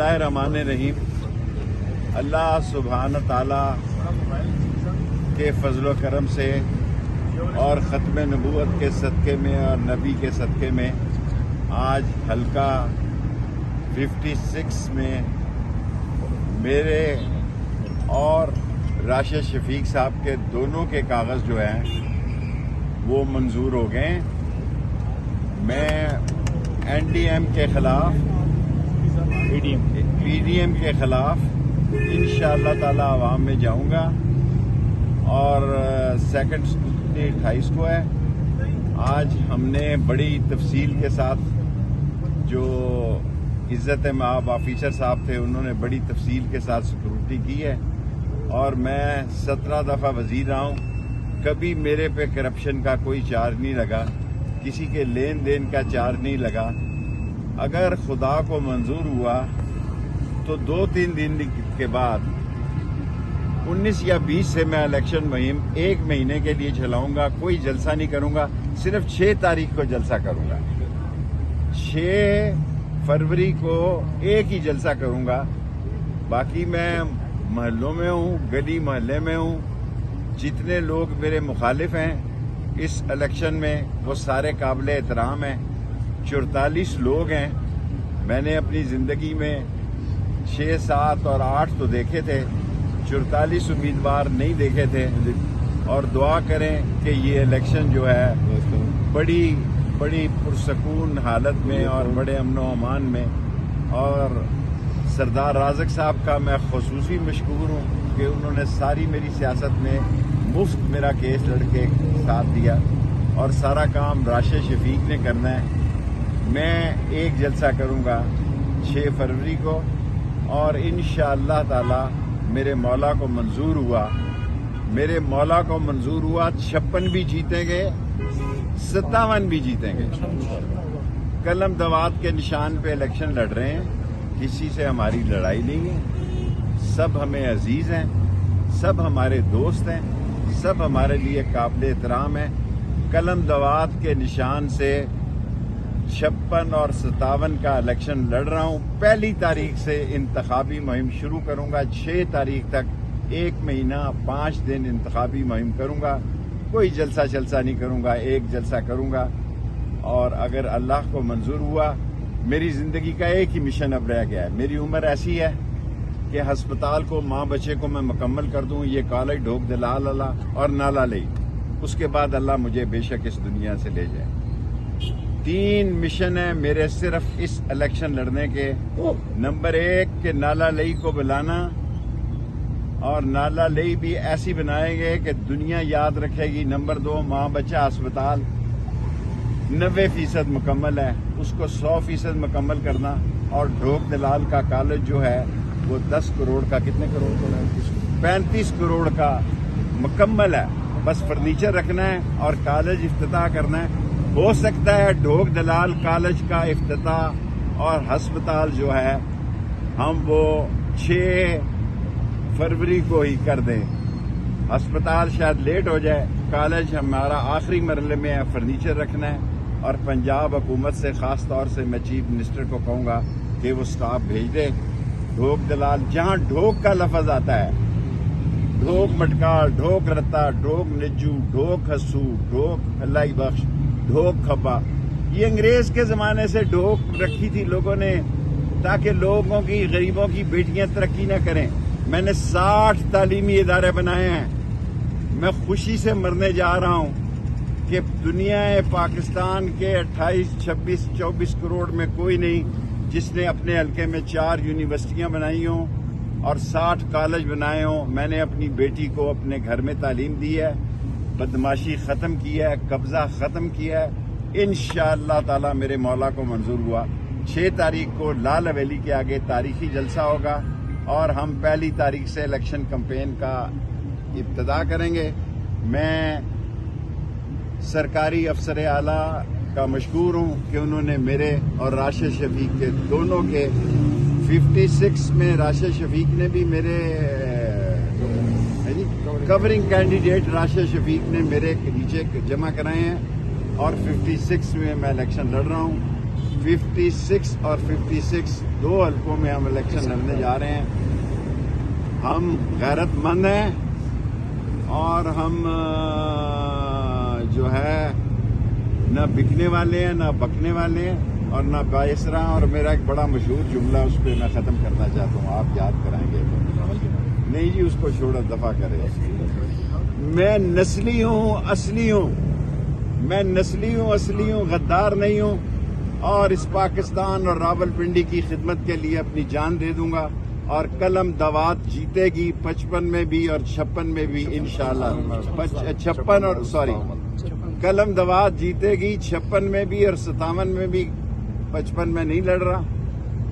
बिस्मिल्लाहिर्रहमानिर्रहीम। अल्लाह सुब्हान ताला के फजल व करम से और ख़त्म नबूवत के सदक़े में और नबी के सदक़े में आज हल्का 56 में मेरे और राशिद शफीक साहब के दोनों के कागज़ जो हैं वो मंजूर हो गए। मैं एनडीएम के ख़िलाफ़ पीडीएम के ख़िलाफ़ इंशाअल्लाह ताला अवाम में जाऊंगा और सेकंड स्कूटनी 28 को है। आज हमने बड़ी तफसील के साथ जो इज़्ज़त माब ऑफिसर साहब थे उन्होंने बड़ी तफसील के साथ सिक्योरिटी की है और मैं 17 दफ़ा वज़ीर रहा हूँ। कभी मेरे पे करप्शन का कोई चार्ज नहीं लगा, किसी के लेन देन का चार्ज नहीं लगा। अगर खुदा को मंजूर हुआ तो 2-3 दिन के बाद 19 या 20 से मैं इलेक्शन मुहिम 1 महीने के लिए चलाऊंगा। कोई जलसा नहीं करूंगा, सिर्फ 6 तारीख को जलसा करूंगा। 6 फरवरी को एक ही जलसा करूंगा। बाकी मैं महलों में हूं, गली महल्ले में हूं। जितने लोग मेरे मुखालिफ हैं इस इलेक्शन में वो सारे काबिल एहतराम हैं। 44 लोग हैं। मैंने अपनी जिंदगी में 6, 7 और 8 तो देखे थे, 44 उम्मीदवार नहीं देखे थे। और दुआ करें कि ये इलेक्शन जो है बड़ी पुरसकून हालत में और बड़े अमन व अमान में। और सरदार राज़क साहब का मैं खुसूसी मशकूर हूँ कि उन्होंने सारी मेरी सियासत में मुफ्त मेरा केस लड़के साथ दिया और सारा काम राशिद शफीक ने करना है। मैं एक जलसा करूंगा 6 फरवरी को और इंशाअल्लाह ताला मेरे मौला को मंजूर हुआ 56 भी जीतेंगे, 57 भी जीतेंगे। कलम दवात के निशान पे इलेक्शन लड़ रहे हैं। किसी से हमारी लड़ाई नहीं है। सब हमें अजीज हैं, सब हमारे दोस्त हैं, सब हमारे लिए काबिल एहतराम हैं। कलम दवात के निशान से 56 और 57 का इलेक्शन लड़ रहा हूं। 1 तारीख से इंतखाबी मुहिम शुरू करूंगा। 6 तारीख तक 1 महीना 5 दिन इंतखाबी मुहिम करूंगा। कोई जलसा नहीं करूंगा, एक जलसा करूंगा। और अगर अल्लाह को मंजूर हुआ, मेरी जिंदगी का एक ही मिशन अब रह गया है। मेरी उम्र ऐसी है कि हस्पताल को माँ बच्चे को मैं मुकम्मल कर दूं। ये कॉलेज ढोक दलाल अल्लाह और नाला ले, उसके बाद अल्लाह मुझे बेशक इस दुनिया से ले जाए। 3 मिशन है मेरे सिर्फ इस इलेक्शन लड़ने के। नंबर 1 के नाला लई को बुलाना और नाला लई भी ऐसी बनाएंगे कि दुनिया याद रखेगी। नंबर 2 माँ बच्चा अस्पताल 90% मुकम्मल है, उसको 100% मुकम्मल करना। और ढोक दलाल का कॉलेज जो है वो 10 करोड़ का, कितने करोड़ का है? 35 करोड़ का मुकम्मल है। बस फर्नीचर रखना है और कॉलेज इफ्तिताह करना है। हो सकता है ढोक दलाल कॉलेज का इफ्तिताह और हस्पताल जो है हम वो 6 फरवरी को ही कर दें। अस्पताल शायद लेट हो जाए, कॉलेज हमारा आखिरी मरहले में है। फर्नीचर रखना है और पंजाब हुकूमत से खास तौर से मैं चीफ मिनिस्टर को कहूँगा कि वो स्टाफ भेज दे। ढोक दलाल जहाँ ढोक का लफज आता है, ढोक मटकाल, ढोक रत्ता, ढोक निज्जू, ढोक हस्सू, ढोक अल्लाह बख्श, ढोक खब्बा, ये अंग्रेज के जमाने से ढोक रखी थी लोगों ने ताकि लोगों की, गरीबों की बेटियां तरक्की न करें। मैंने 60 तालीमी इदारे बनाए हैं। मैं खुशी से मरने जा रहा हूं कि दुनिया पाकिस्तान के 28, 26, 24 करोड़ में कोई नहीं जिसने अपने हल्के में 4 यूनिवर्सिटियां बनाई हों और 60 कॉलेज बनाए हों। मैंने अपनी बेटी को अपने घर में तालीम दी है, बदमाशी खत्म की है, कब्जा खत्म किया है। इंशाअल्लाह ताला मेरे मौला को मंजूर हुआ 6 तारीख को लाल हवेली के आगे तारीखी जलसा होगा और हम 1 तारीख से इलेक्शन कैंपेन का इब्तिदा करेंगे। मैं सरकारी अफसर आला का मशकूर हूँ कि उन्होंने मेरे और राशिद शफीक के दोनों के 56 में राशिद शफीक ने भी मेरे कवरिंग कैंडिडेट राशिद शफीक ने मेरे नीचे जमा कराए हैं और 56 में मैं इलेक्शन लड़ रहा हूँ। 56 اور 56 دو حلقوں میں ہم الیکشن لڑنے جا رہے ہیں. ہم غیرت مند ہیں اور ہم جو ہے نہ بکنے والے ہیں نہ بکنے والے ہیں اور نہ باعثرا. اور میرا ایک بڑا مشہور جملہ اس پہ میں ختم کرنا چاہتا ہوں, آپ یاد کرائیں گے تو. نہیں جی اس کو چھوڑو, دفع کرے. میں نسلی ہوں, اصلی ہوں. میں نسلی ہوں, اصلی ہوں, غدار نہیں ہوں اور اس پاکستان اور راول پنڈی کی خدمت کے لیے اپنی جان دے دوں گا. اور قلم دوات جیتے گی 55 میں بھی اور 56 میں بھی انشاءاللہ. 56 اور سوری قلم دوات جیتے گی 56 میں بھی اور 57 میں بھی. 55 میں نہیں لڑ رہا,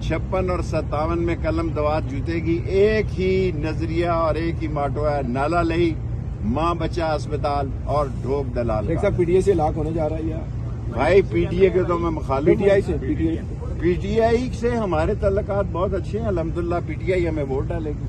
56 اور 57 میں قلم دوات جیتے گی. ایک ہی نظریہ اور ایک ہی ماٹو ہے, نالا لئی ماں بچہ اسپتال اور ڈھوک دلال. صاحب پی ٹی آئی سے لاکھ ہونے جا رہا ہے یا بھائی پی ٹی اے کے تو میں مخالف ہوں. P T I P T I سے ہمارے تعلقات بہت اچھے ہیں الحمدللہ. پی ٹی آئی ہمیں ووٹ ڈالے گی.